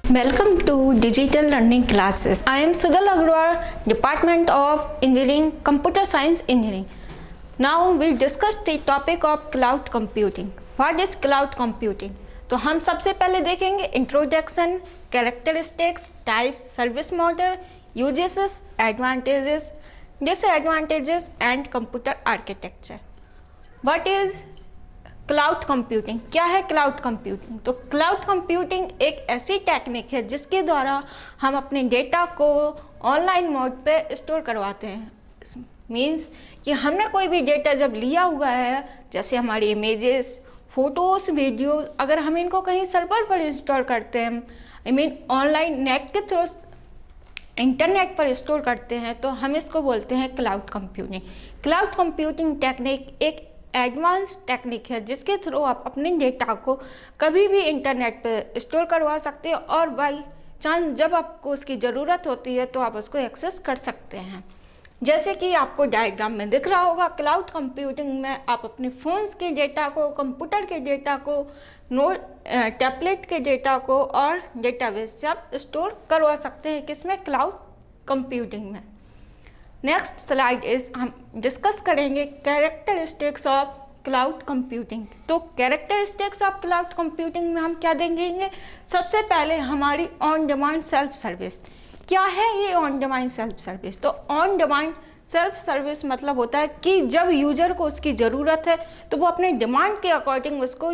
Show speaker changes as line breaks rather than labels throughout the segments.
Welcome to Digital Learning Classes. I am Sudhal Agrawal, Department of Engineering, Computer Science Engineering. Now we'll discuss the topic of cloud computing. What is cloud computing? तो हम सबसे पहले देखेंगे introduction, characteristics, types, service model, uses, advantages, disadvantages and computer architecture. What is cloud computing? क्या है cloud computing? तो cloud computing एक ऐसी टेक्निक है जिसके द्वारा हम अपने डेटा को ऑनलाइन मोड पे स्टोर करवाते हैं. मीन्स कि हमने कोई भी डेटा जब लिया हुआ है, जैसे हमारी इमेजेस, फोटोज़, वीडियो, अगर हम इनको कहीं सर्वर पर इंस्टॉल करते हैं, आई मीन ऑनलाइन नेट के थ्रू इंटरनेट पर स्टोर करते हैं, तो हम इसको बोलते हैं cloud computing. Cloud computing technique एक एडवांस टेक्निक है जिसके थ्रू आप अपने डेटा को कभी भी इंटरनेट पर स्टोर करवा सकते हैं और बाई चांस जब आपको उसकी ज़रूरत होती है तो आप उसको एक्सेस कर सकते हैं. जैसे कि आपको डायग्राम में दिख रहा होगा, क्लाउड कंप्यूटिंग में आप अपने फ़ोन्स के डेटा को, कंप्यूटर के डेटा को, टैबलेट के डेटा को और डेटाबेस से आप स्टोर करवा सकते हैं. किसमें? क्लाउड कंप्यूटिंग में. नेक्स्ट स्लाइड इज हम डिस्कस करेंगे कैरेक्टरिस्टिक्स ऑफ क्लाउड कंप्यूटिंग. तो कैरेक्टरिस्टिक्स ऑफ क्लाउड कंप्यूटिंग में हम क्या देखेंगे? सबसे पहले हमारी ऑन डिमांड सेल्फ सर्विस. क्या है ये ऑन डिमांड सेल्फ सर्विस? तो ऑन डिमांड सेल्फ सर्विस मतलब होता है कि जब यूजर को उसकी ज़रूरत है तो वो अपने डिमांड के अकॉर्डिंग उसको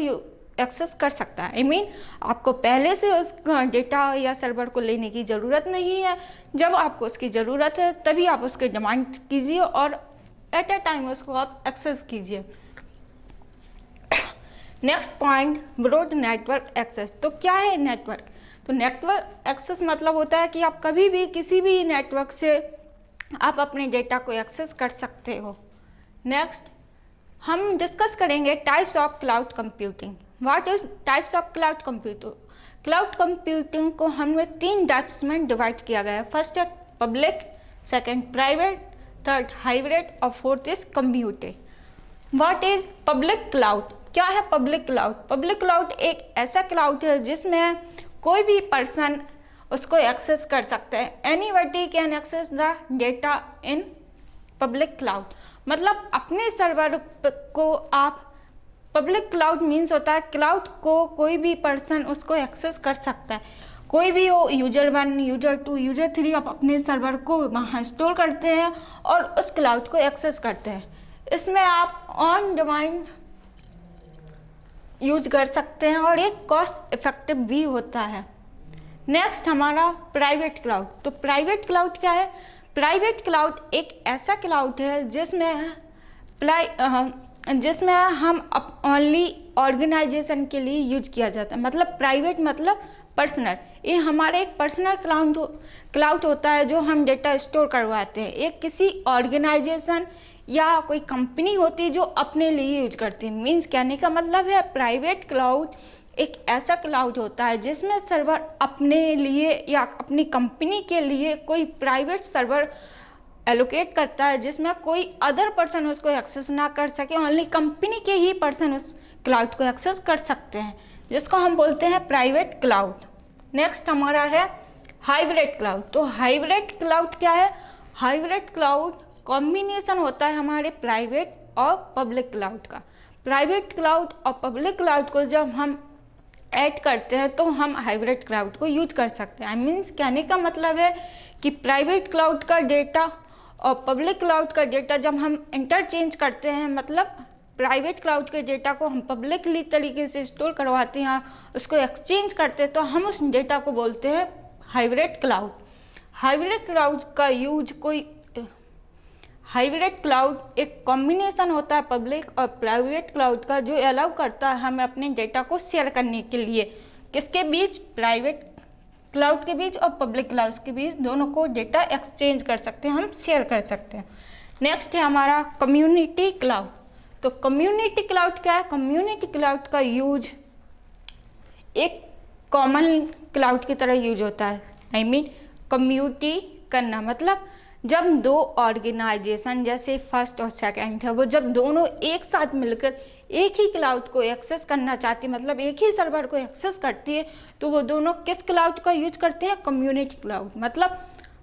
एक्सेस कर सकता है. आई मीन आपको पहले से उस डेटा या सर्वर को लेने की ज़रूरत नहीं है. जब आपको उसकी ज़रूरत है तभी आप उसके डिमांड कीजिए और एट ए टाइम उसको आप एक्सेस कीजिए. Next point, broad network access. तो क्या है नेटवर्क? तो नेटवर्क एक्सेस मतलब होता है कि आप कभी भी किसी भी नेटवर्क से आप अपने डेटा को एक्सेस कर सकते हो. नेक्स्ट हम डिस्कस करेंगे types of cloud computing. What is types of cloud computing? Cloud computing को हमने 3 टाइप्स में डिवाइड किया गया है. फर्स्ट है public, second private, third hybrid और fourth is community. What is public cloud? क्या है पब्लिक क्लाउड? पब्लिक क्लाउड एक ऐसा क्लाउड है जिसमें कोई भी पर्सन उसको एक्सेस कर सकते हैं. Anybody can access the data in public cloud. मतलब अपने सर्वर को आप, पब्लिक क्लाउड मीन्स होता है क्लाउड को कोई भी पर्सन उसको एक्सेस कर सकता है. कोई भी हो, यूजर 1, यूजर 2, यूजर 3, आप अपने सर्वर को वहाँ स्टोर करते हैं और उस क्लाउड को एक्सेस करते हैं. इसमें आप ऑन डिमांड यूज कर सकते हैं और एक कॉस्ट इफेक्टिव भी होता है. नेक्स्ट हमारा प्राइवेट क्लाउड. तो प्राइवेट क्लाउड क्या है? प्राइवेट क्लाउड एक ऐसा क्लाउड है जिसमें हम ओनली ऑर्गेनाइजेशन के लिए यूज किया जाता है. मतलब प्राइवेट मतलब पर्सनल. ये हमारा एक पर्सनल क्लाउड होता है जो हम डेटा स्टोर करवाते हैं. एक किसी ऑर्गेनाइजेशन या कोई कंपनी होती है जो अपने लिए यूज करती है. मीन्स कहने का मतलब है प्राइवेट क्लाउड एक ऐसा क्लाउड होता है जिसमें सर्वर अपने लिए या अपनी कंपनी के लिए कोई प्राइवेट सर्वर एलोकेट करता है जिसमें कोई अदर पर्सन उसको एक्सेस ना कर सके. ओनली कंपनी के ही पर्सन उस क्लाउड को एक्सेस कर सकते हैं, जिसको हम बोलते हैं प्राइवेट क्लाउड. नेक्स्ट हमारा है हाइब्रिड क्लाउड. तो हाइब्रिड क्लाउड क्या है? हाइब्रिड क्लाउड कॉम्बिनेशन होता है हमारे प्राइवेट और पब्लिक क्लाउड का. प्राइवेट क्लाउड और पब्लिक क्लाउड को जब हम ऐड करते हैं तो हम हाइब्रिड क्लाउड को यूज कर सकते हैं. मीन्स कहने का मतलब है कि प्राइवेट क्लाउड का डेटा और पब्लिक क्लाउड का डेटा जब हम इंटरचेंज करते हैं, मतलब प्राइवेट क्लाउड के डेटा को हम पब्लिकली तरीके से स्टोर करवाते हैं, उसको एक्सचेंज करते हैं, तो हम उस डेटा को बोलते हैं हाइब्रिड क्लाउड. हाइब्रिड क्लाउड एक कॉम्बिनेशन होता है पब्लिक और प्राइवेट क्लाउड का, जो अलाउ करता है हमें अपने डेटा को शेयर करने के लिए. किसके बीच? प्राइवेट क्लाउड के बीच और पब्लिक क्लाउड के बीच. दोनों को डेटा एक्सचेंज कर सकते हैं, हम शेयर कर सकते हैं. नेक्स्ट है हमारा कम्युनिटी क्लाउड. तो कम्युनिटी क्लाउड क्या है? कम्युनिटी क्लाउड का यूज एक कॉमन क्लाउड की तरह यूज होता है. आई मीन कम्युनिटी करना मतलब जब दो ऑर्गेनाइजेशन जैसे फर्स्ट और सेकंड है, वो जब दोनों एक साथ मिलकर एक ही क्लाउड को एक्सेस करना चाहती है, मतलब एक ही सर्वर को एक्सेस करती है, तो वो दोनों किस क्लाउड का यूज करते हैं? Community cloud. मतलब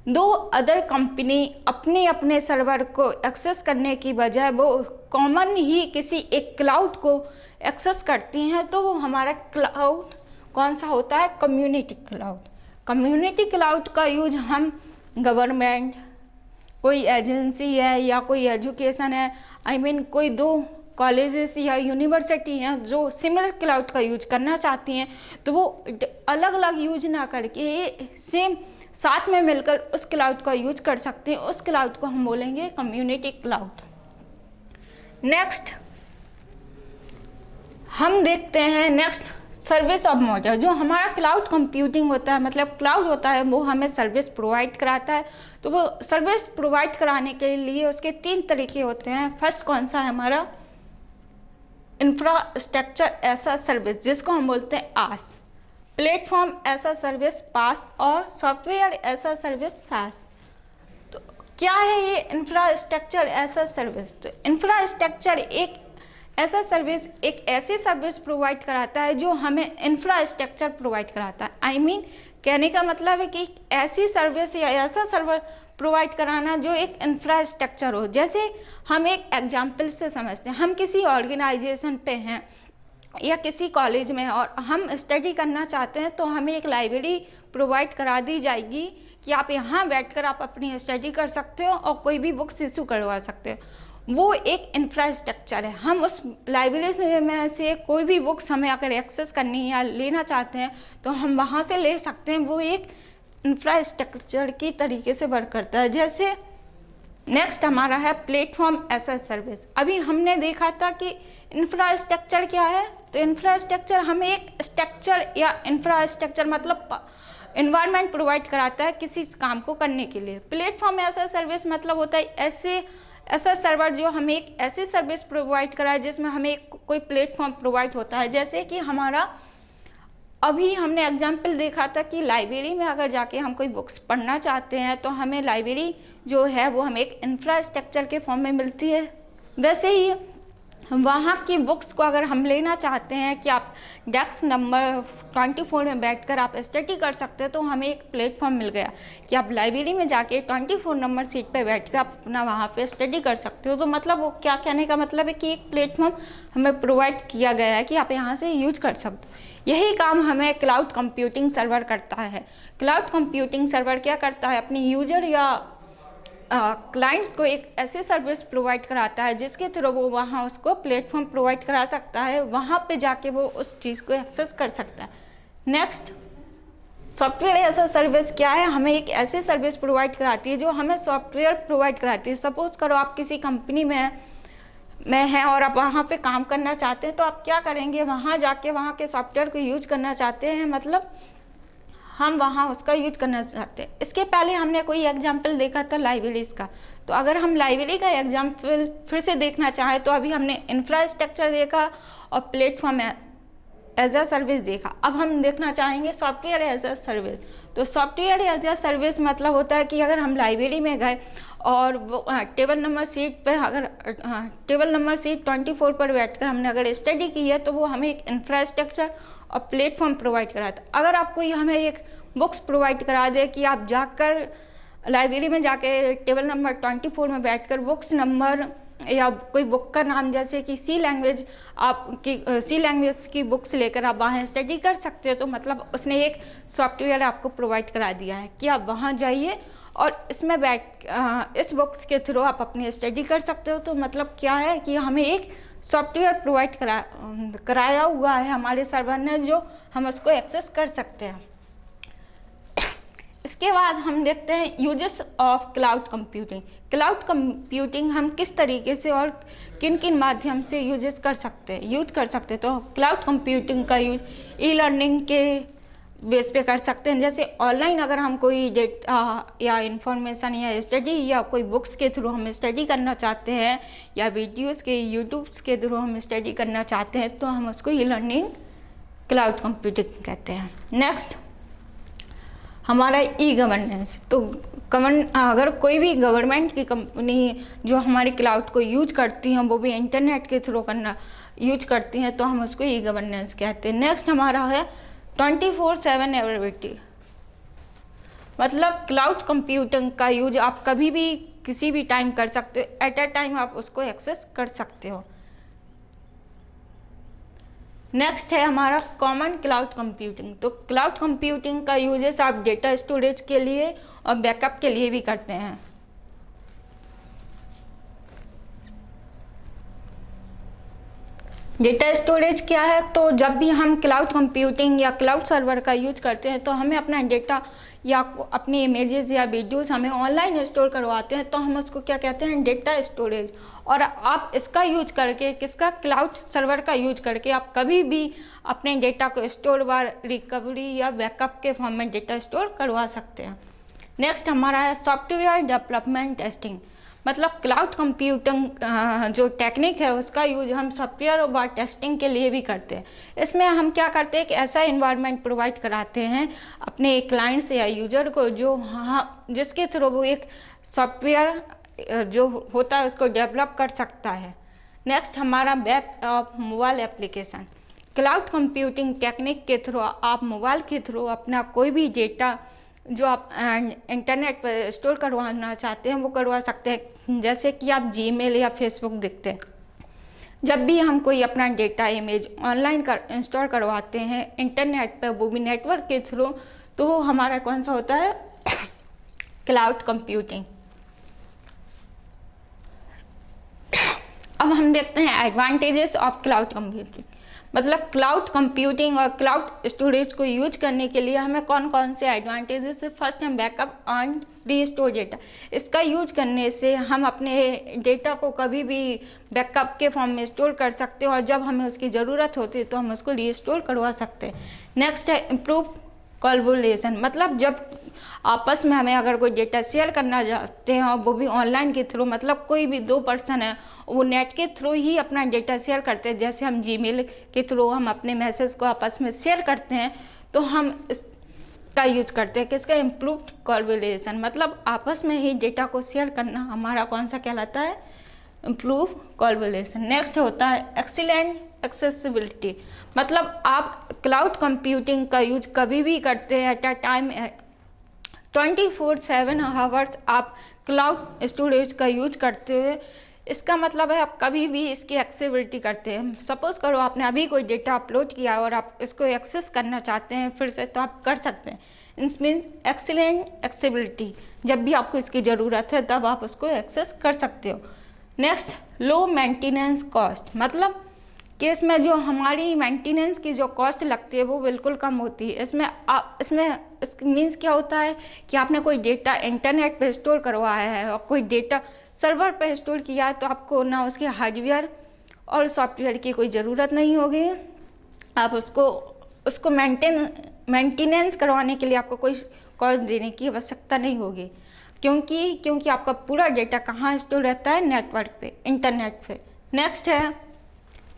दो अदर कंपनी अपने अपने सर्वर को एक्सेस करने की बजाय वो कॉमन ही किसी एक क्लाउड को एक्सेस करती हैं, तो वो हमारा क्लाउड कौन सा होता है? Community cloud. कम्युनिटी क्लाउड का यूज हम गवर्नमेंट, कोई एजेंसी है या कोई एजुकेशन है, कोई दो कॉलेजेस या यूनिवर्सिटी हैं जो सिमिलर क्लाउड का यूज करना चाहती हैं, तो वो अलग अलग यूज ना करके सेम साथ में मिलकर उस क्लाउड का यूज कर सकते हैं। उस क्लाउड को हम बोलेंगे कम्युनिटी क्लाउड। नेक्स्ट हम देखते हैं सर्विस ऑफ मॉडल। जो हमारा क्लाउड कंप्यूटिंग होता है, मतलब क्लाउड होता है, वो हमें सर्विस प्रोवाइड कराता है। तो वो सर्विस प्रोवाइड कराने के लिए उसके 3 तरीके होते हैं। फर्स्ट कौन सा है? हमारा इंफ्रास्ट्रक्चर ऐसा सर्विस, जिसको हम बोलते हैं आस, प्लेटफॉर्म ऐसा सर्विस पास, और सॉफ्टवेयर ऐसा सर्विस सास। तो क्या है ये इंफ्रास्ट्रक्चर ऐसा सर्विस? तो इंफ्रास्ट्रक्चर एक ऐसा सर्विस, एक ऐसी सर्विस प्रोवाइड कराता है जो हमें इंफ्रास्ट्रक्चर प्रोवाइड कराता है। कहने का मतलब है कि ऐसी सर्विस या ऐसा सर्वर प्रोवाइड कराना जो एक इंफ्रास्ट्रक्चर हो। जैसे हम एक एग्जाम्पल से समझते हैं, हम किसी ऑर्गेनाइजेशन पे हैं या किसी कॉलेज में और हम स्टडी करना चाहते हैं, तो हमें एक लाइब्रेरी प्रोवाइड करा दी जाएगी कि आप यहाँ बैठकर आप अपनी स्टडी कर सकते हो और कोई भी बुक्स इशू करवा सकते हो। वो एक इंफ्रास्ट्रक्चर है। हम उस लाइब्रेरी में से कोई भी बुक्स हमें अगर एक्सेस करनी है या लेना चाहते हैं तो हम वहाँ से ले सकते हैं। वो एक इंफ्रास्ट्रक्चर की तरीके से वर्क करता है। जैसे नेक्स्ट हमारा है प्लेटफॉर्म एज अ सर्विस। अभी हमने देखा था कि इंफ्रास्ट्रक्चर क्या है, तो इंफ्रास्ट्रक्चर हमें एक स्ट्रक्चर या इंफ्रास्ट्रक्चर मतलब इन्वायरमेंट प्रोवाइड कराता है किसी काम को करने के लिए। प्लेटफॉर्म एज अ सर्विस मतलब होता है ऐसा सर्वर जो हमें एक ऐसी सर्विस प्रोवाइड कराए जिसमें हमें कोई प्लेटफॉर्म प्रोवाइड होता है। जैसे कि हमारा अभी हमने एग्जाम्पल देखा था कि लाइब्रेरी में अगर जाके हम कोई बुक्स पढ़ना चाहते हैं तो हमें लाइब्रेरी जो है वो हमें एक इंफ्रास्ट्रक्चर के फॉर्म में मिलती है। वैसे ही वहाँ की बुक्स को अगर हम लेना चाहते हैं कि आप डेस्क नंबर 24 में बैठकर आप स्टडी कर सकते हैं, तो हमें एक प्लेटफॉर्म मिल गया कि आप लाइब्रेरी में जाके 24 नंबर सीट पे बैठकर आप अपना वहाँ पे स्टडी कर सकते हो। तो मतलब वो क्या कहने का मतलब है कि एक प्लेटफॉर्म हमें प्रोवाइड किया गया है कि आप यहाँ से यूज कर सकते हो। यही काम हमें क्लाउड कंप्यूटिंग सर्वर करता है। क्लाउड कंप्यूटिंग सर्वर क्या करता है? अपनी यूजर या क्लाइंट्स को एक ऐसी सर्विस प्रोवाइड कराता है जिसके थ्रू वो वहाँ उसको प्लेटफॉर्म प्रोवाइड करा सकता है, वहाँ पे जाके वो उस चीज़ को एक्सेस कर सकता है। Next software as a service क्या है? हमें एक ऐसी सर्विस प्रोवाइड कराती है जो हमें सॉफ्टवेयर प्रोवाइड कराती है। सपोज करो आप किसी कंपनी में हैं और आप वहाँ पे काम करना चाहते हैं, तो आप क्या करेंगे? वहाँ जाके वहाँ के सॉफ्टवेयर को यूज करना चाहते हैं, मतलब हम वहाँ उसका यूज करना चाहते हैं। इसके पहले हमने कोई एग्जाम्पल देखा था लाइब्रेरीज का, तो अगर हम लाइब्रेरी का एग्जाम्पल फिर से देखना चाहें तो अभी हमने इंफ्रास्ट्रक्चर देखा और प्लेटफॉर्म एज अ सर्विस देखा। अब हम देखना चाहेंगे सॉफ्टवेयर एज अ सर्विस। तो सॉफ्टवेयर एज अ सर्विस मतलब होता है कि अगर हम लाइब्रेरी में गए और वो टेबल नंबर सीट पर टेबल नंबर सीट 24 पर बैठकर हमने अगर स्टडी की है, तो वो हमें एक इंफ्रास्ट्रक्चर और प्लेटफॉर्म प्रोवाइड कराता है। अगर आपको हमें एक बुक्स प्रोवाइड करा दे कि आप जाकर लाइब्रेरी में जाके टेबल नंबर 24 में बैठकर बुक्स नंबर या कोई बुक का नाम जैसे कि सी लैंग्वेज की बुक्स लेकर आप वहाँ स्टडी कर सकते हो, तो मतलब उसने एक सॉफ्टवेयर आपको प्रोवाइड करा दिया है कि आप वहाँ जाइए और इसमें इस बुक्स के थ्रू आप अपनी स्टडी कर सकते हो। तो मतलब क्या है कि हमें एक सॉफ्टवेयर प्रोवाइड कराया हुआ है हमारे सर्वर ने, जो हम उसको एक्सेस कर सकते हैं। इसके बाद हम देखते हैं uses of cloud computing. Cloud computing हम किस तरीके से और किन किन माध्यम से यूज कर सकते हैं। तो क्लाउड कंप्यूटिंग का यूज ई लर्निंग के बेस पे कर सकते हैं। जैसे ऑनलाइन अगर हम कोई डेटा या इंफॉर्मेशन या स्टडी या कोई बुक्स के थ्रू हम स्टडी करना चाहते हैं या वीडियोस के यूट्यूब्स के थ्रू हम स्टडी करना चाहते हैं, तो हम उसको ई लर्निंग क्लाउड कंप्यूटिंग कहते हैं। नेक्स्ट हमारा ई गवर्नेंस। तो अगर कोई भी गवर्नमेंट की कंपनी जो हमारी क्लाउड को यूज करती हैं, वो भी इंटरनेट के थ्रू करना यूज करती हैं, तो हम उसको ई गवर्नेंस कहते हैं। नेक्स्ट हमारा है 24/7 अवेलेबिलिटी। मतलब क्लाउड कंप्यूटिंग का यूज आप कभी भी किसी भी टाइम कर सकते हो, एट अ टाइम आप उसको एक्सेस कर सकते हो। नेक्स्ट है हमारा कॉमन क्लाउड कंप्यूटिंग। तो क्लाउड कंप्यूटिंग का यूजेस आप डेटा स्टोरेज के लिए और बैकअप के लिए भी करते हैं। डेटा स्टोरेज क्या है? तो जब भी हम क्लाउड कंप्यूटिंग या क्लाउड सर्वर का यूज करते हैं, तो हमें अपना डेटा या अपनी इमेजेस या वीडियोस हमें ऑनलाइन स्टोर करवाते हैं, तो हम उसको क्या कहते हैं? Data storage. और आप इसका यूज करके, किसका? क्लाउड सर्वर का यूज करके आप कभी भी अपने डेटा को स्टोर व रिकवरी या बैकअप के फॉर्म में डेटा स्टोर करवा सकते हैं। नेक्स्ट हमारा है सॉफ्टवेयर डेवलपमेंट टेस्टिंग। मतलब क्लाउड कंप्यूटिंग जो टेक्निक है उसका यूज हम सॉफ्टवेयर और टेस्टिंग के लिए भी करते हैं। इसमें हम क्या करते हैं कि ऐसा इन्वायरमेंट प्रोवाइड कराते हैं अपने क्लाइंट्स या यूजर को, जो जिसके थ्रू वो एक सॉफ्टवेयर जो होता है उसको डेवलप कर सकता है। नेक्स्ट हमारा वेब और mobile application. Cloud computing technique के थ्रू आप मोबाइल के थ्रू अपना कोई भी डेटा जो आप इंटरनेट पर स्टोर करवाना चाहते हैं वो करवा सकते हैं। जैसे कि आप जीमेल या फेसबुक देखते हैं, जब भी हम कोई अपना डेटा इमेज ऑनलाइन इंस्टॉल करवाते हैं इंटरनेट पर, वो भी नेटवर्क के थ्रू, तो वो हमारा कौन सा होता है? Cloud computing. अब हम देखते हैं एडवांटेजेस ऑफ क्लाउड कंप्यूटिंग। मतलब क्लाउड कंप्यूटिंग और क्लाउड स्टोरेज को यूज करने के लिए हमें कौन कौन से एडवांटेजेस है? फर्स्ट हम बैकअप एंड रीस्टोर डेटा। इसका यूज करने से हम अपने डेटा को कभी भी बैकअप के फॉर्म में स्टोर कर सकते हैं और जब हमें उसकी ज़रूरत होती है तो हम उसको रीस्टोर करवा सकते हैं। नेक्स्ट है इम्प्रूव कोलैबोरेशन। मतलब जब आपस में हमें अगर कोई डेटा शेयर करना चाहते हैं और वो भी ऑनलाइन के थ्रू, मतलब कोई भी दो पर्सन है वो नेट के थ्रू ही अपना डेटा शेयर करते हैं, जैसे हम जीमेल के थ्रू हम अपने मैसेज को आपस में शेयर करते हैं, तो हम इसका यूज करते हैं किसका? Improved collaboration. मतलब आपस में ही डेटा को शेयर करना हमारा कौन सा कहलाता है? Improve collaboration. नेक्स्ट होता है एक्सीलेंट एक्सेसिबिलिटी। मतलब आप क्लाउड कंप्यूटिंग का यूज कभी भी करते हैं, एट अ टाइम 24/7 आवर्स आप क्लाउड स्टोरेज का यूज करते हैं। इसका मतलब है आप कभी भी इसकी एक्सेसिबिलिटी करते हैं। सपोज करो आपने अभी कोई डेटा अपलोड किया और आप इसको एक्सेस करना चाहते हैं फिर से, तो आप कर सकते हैं। It's means excellent accessibility. जब भी आपको इसकी ज़रूरत है तब आप उसको एक्सेस कर सकते हो। Next low maintenance cost. मतलब कि इसमें जो हमारी मेंटेनेंस की जो कॉस्ट लगती है वो बिल्कुल कम होती है। इस मीन्स क्या होता है कि आपने कोई डेटा इंटरनेट पे स्टोर करवाया है और कोई डेटा सर्वर पे स्टोर किया है, तो आपको ना उसके हार्डवेयर और सॉफ्टवेयर की कोई ज़रूरत नहीं होगी। आप उसको मेंटेनेंस करवाने के लिए आपको कोई कॉस्ट देने की आवश्यकता नहीं होगी, क्योंकि आपका पूरा डेटा कहाँ स्टोर रहता है? नेटवर्क पे, इंटरनेट पे। नेक्स्ट है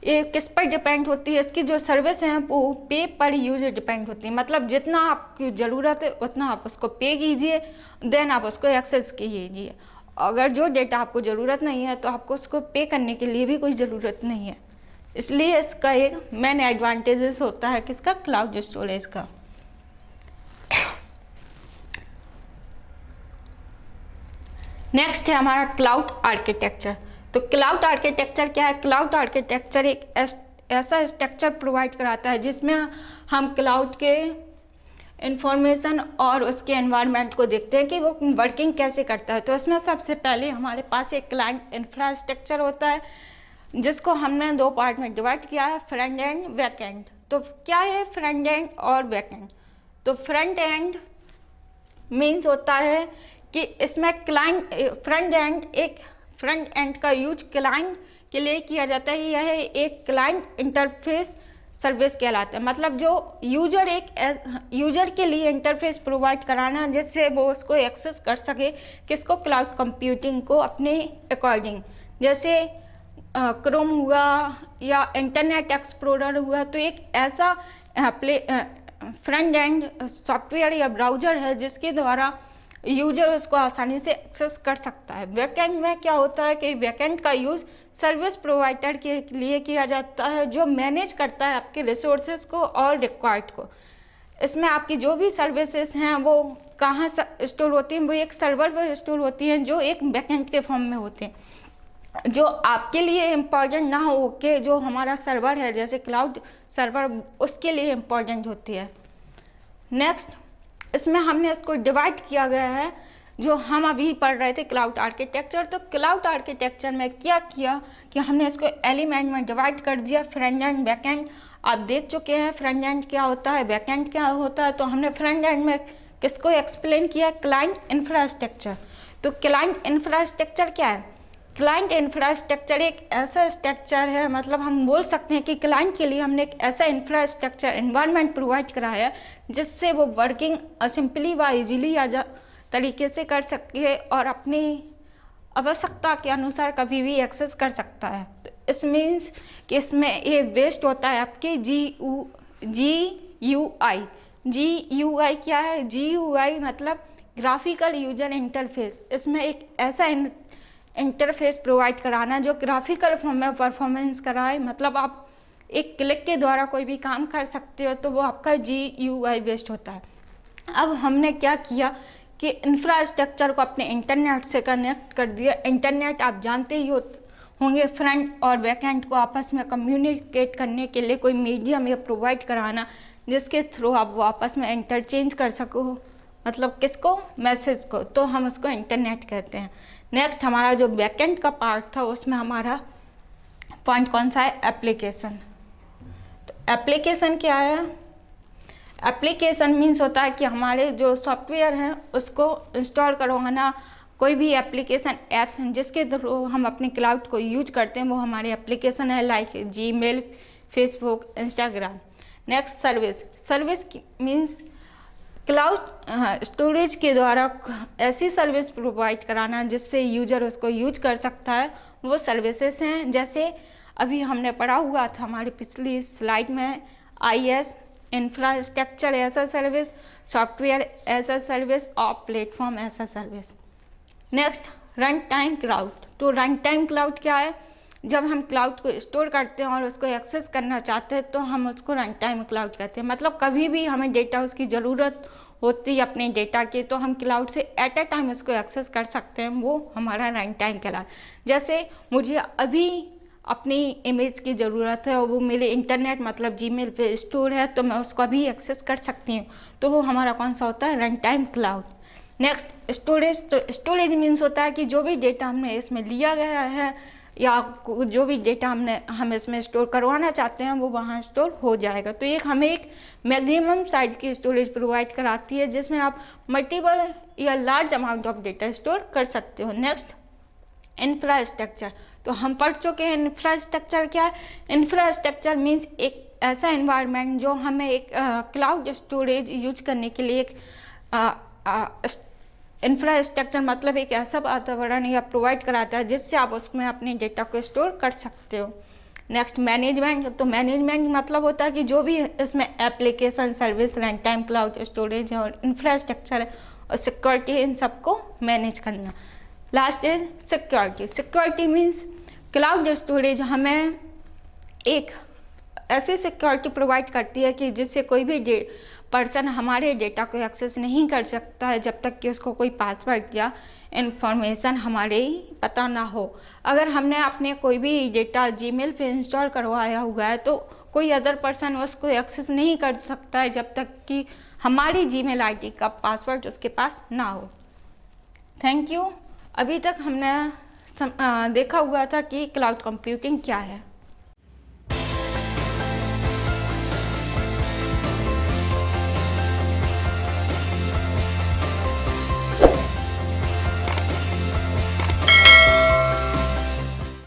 ये किस पर डिपेंड होती है? इसकी जो सर्विस है वो पे पर यूज डिपेंड होती है। मतलब जितना आपकी ज़रूरत है उतना आप उसको पे कीजिए, देन आप उसको एक्सेस कीजिए। अगर जो डेटा आपको ज़रूरत नहीं है तो आपको उसको पे करने के लिए भी कोई ज़रूरत नहीं है। इसलिए इसका एक मेन एडवांटेजेस होता है किसका? क्लाउड स्टोरेज का। नेक्स्ट है हमारा क्लाउड आर्किटेक्चर। तो क्लाउड आर्किटेक्चर क्या है? क्लाउड आर्किटेक्चर एक ऐसा स्ट्रक्चर प्रोवाइड कराता है जिसमें हम क्लाउड के इंफॉर्मेशन और उसके एनवायरनमेंट को देखते हैं कि वो वर्किंग कैसे करता है। तो इसमें सबसे पहले हमारे पास एक क्लाइंट इंफ्रास्ट्रक्चर होता है जिसको हमने दो पार्ट में डिवाइड किया है, फ्रंट एंड बैक एंड। तो क्या है फ्रंट एंड और बैक एंड? तो फ्रंट एंड मीन्स होता है कि इसमें फ्रंट एंड का यूज क्लाइंट के लिए किया जाता है। यह एक क्लाइंट इंटरफेस सर्विस कहलाता है। मतलब जो यूजर के लिए इंटरफेस प्रोवाइड कराना जिससे वो उसको एक्सेस कर सके, किसको? क्लाउड कंप्यूटिंग को अपने अकॉर्डिंग। जैसे क्रोम हुआ या इंटरनेट एक्सप्लोरर हुआ, तो एक ऐसा फ्रंट एंड सॉफ्टवेयर या ब्राउज़र है जिसके द्वारा यूजर उसको आसानी से एक्सेस कर सकता है। बैकएंड में क्या होता है कि बैकएंड का यूज़ सर्विस प्रोवाइडर के लिए किया जाता है जो मैनेज करता है आपके रिसोर्सेज को और रिक्वायर्ड को। इसमें आपकी जो भी सर्विसेज हैं वो कहाँ स्टोर होती हैं, वो एक सर्वर पर स्टोर होती हैं जो एक बैकएंड के फॉर्म में होते हैं, जो आपके लिए इम्पॉर्टेंट ना हो कि जो हमारा सर्वर है जैसे क्लाउड सर्वर उसके लिए इम्पॉर्टेंट होती है। नेक्स्ट, इसमें हमने इसको डिवाइड किया गया है जो हम अभी पढ़ रहे थे क्लाउड आर्किटेक्चर। तो क्लाउड आर्किटेक्चर में क्या किया कि हमने इसको एलिमेंट में डिवाइड कर दिया, फ्रंट एंड बैक एंड। आप देख चुके हैं फ्रंट एंड क्या होता है, बैक एंड क्या होता है। तो हमने फ्रंट एंड में किसको एक्सप्लेन किया, क्लाइंट इंफ्रास्ट्रक्चर। तो क्लाइंट इंफ्रास्ट्रक्चर क्या है, क्लाइंट इंफ्रास्ट्रक्चर एक ऐसा स्ट्रक्चर है, मतलब हम बोल सकते हैं कि क्लाइंट के लिए हमने एक ऐसा इंफ्रास्ट्रक्चर एनवायरनमेंट प्रोवाइड कराया है जिससे वो वर्किंग सिंपली व ईजीली तरीके से कर सके और अपनी आवश्यकता के अनुसार कभी भी एक्सेस कर सकता है। तो इस मीन्स कि इसमें ये वेस्ट होता है आपके GUI क्या है, GUI मतलब ग्राफिकल यूजर इंटरफेस। इसमें एक ऐसा इंटरफेस प्रोवाइड कराना जो ग्राफिकल फॉर्म में परफॉर्मेंस कराए, मतलब आप एक क्लिक के द्वारा कोई भी काम कर सकते हो, तो वो आपका GUI बेस्ड होता है। अब हमने क्या किया कि इंफ्रास्ट्रक्चर को अपने इंटरनेट से कनेक्ट कर दिया। इंटरनेट आप जानते ही होंगे, फ्रंट और बैकएंड को आपस में कम्युनिकेट करने के लिए कोई मीडियम या प्रोवाइड कराना जिसके थ्रू आप वो आपस में इंटरचेंज कर सको, मतलब किसको, मैसेज को, तो हम उसको इंटरनेट कहते हैं। नेक्स्ट, हमारा जो बैकएंड का पार्ट था उसमें हमारा पॉइंट कौन सा है, एप्लीकेशन। तो एप्लीकेशन क्या है, एप्लीकेशन मीन्स होता है कि हमारे जो सॉफ्टवेयर हैं उसको इंस्टॉल करवाना, कोई भी एप्लीकेशन ऐप्स हैं जिसके थ्रू हम अपने क्लाउड को यूज करते हैं वो हमारे एप्लीकेशन है, like Gmail, Facebook, Instagram. Next, service means cloud storage के द्वारा ऐसी सर्विस प्रोवाइड कराना जिससे यूजर उसको यूज कर सकता है, वो सर्विसेज हैं। जैसे अभी हमने पढ़ा हुआ था हमारी पिछली स्लाइड में, IaaS infrastructure as a service, software as a service और platform as a service. Next, run time cloud. तो रन टाइम क्लाउड क्या है, जब हम क्लाउड को स्टोर करते हैं और उसको एक्सेस करना चाहते हैं तो हम उसको रन टाइम क्लाउड कहते हैं। मतलब कभी भी हमें डेटा उसकी ज़रूरत होती है अपने डेटा की, तो हम क्लाउड से एट अ टाइम उसको एक्सेस कर सकते हैं, वो हमारा रन टाइम कहलाता है। जैसे मुझे अभी अपनी इमेज की ज़रूरत है और वो मेरे इंटरनेट मतलब जीमेल पे स्टोर है, तो मैं उसको अभी एक्सेस कर सकती हूँ, तो वो हमारा कौन सा होता है, run time cloud. Next, storage. तो स्टोरेज मीन्स होता है कि जो भी डेटा हमने इसमें लिया गया है या जो भी डेटा हम इसमें स्टोर करवाना चाहते हैं वो वहाँ स्टोर हो जाएगा। तो हमें एक मैक्सिमम साइज की स्टोरेज प्रोवाइड कराती है जिसमें आप मल्टीपल या large amount of data store कर सकते हो। Next, infrastructure. तो हम पढ़ चुके हैं इंफ्रास्ट्रक्चर क्या है। इंफ्रास्ट्रक्चर मीन्स एक ऐसा एनवायरनमेंट जो हमें एक क्लाउड स्टोरेज यूज करने के लिए इंफ्रास्ट्रक्चर मतलब एक ऐसा वातावरण या प्रोवाइड कराता है जिससे आप उसमें अपने डेटा को स्टोर कर सकते हो। Next, management. तो मैनेजमेंट मतलब होता है कि जो भी इसमें application, service, run time cloud storage और इंफ्रास्ट्रक्चर है और सिक्योरिटी, इन सबको मैनेज करना। Last is security. Security means cloud storage हमें एक ऐसी सिक्योरिटी प्रोवाइड करती है कि जिससे कोई भी पर्सन हमारे डेटा को एक्सेस नहीं कर सकता है जब तक कि उसको कोई पासवर्ड या इन्फॉर्मेशन हमारे पता ना हो। अगर हमने अपने कोई भी डेटा जीमेल पे इंस्टॉल करवाया हुआ है तो कोई अदर पर्सन उसको एक्सेस नहीं कर सकता है जब तक कि हमारी जीमेल आईडी का पासवर्ड उसके पास ना हो। Thank you. अभी तक हमने देखा हुआ था कि क्लाउड कंप्यूटिंग क्या है।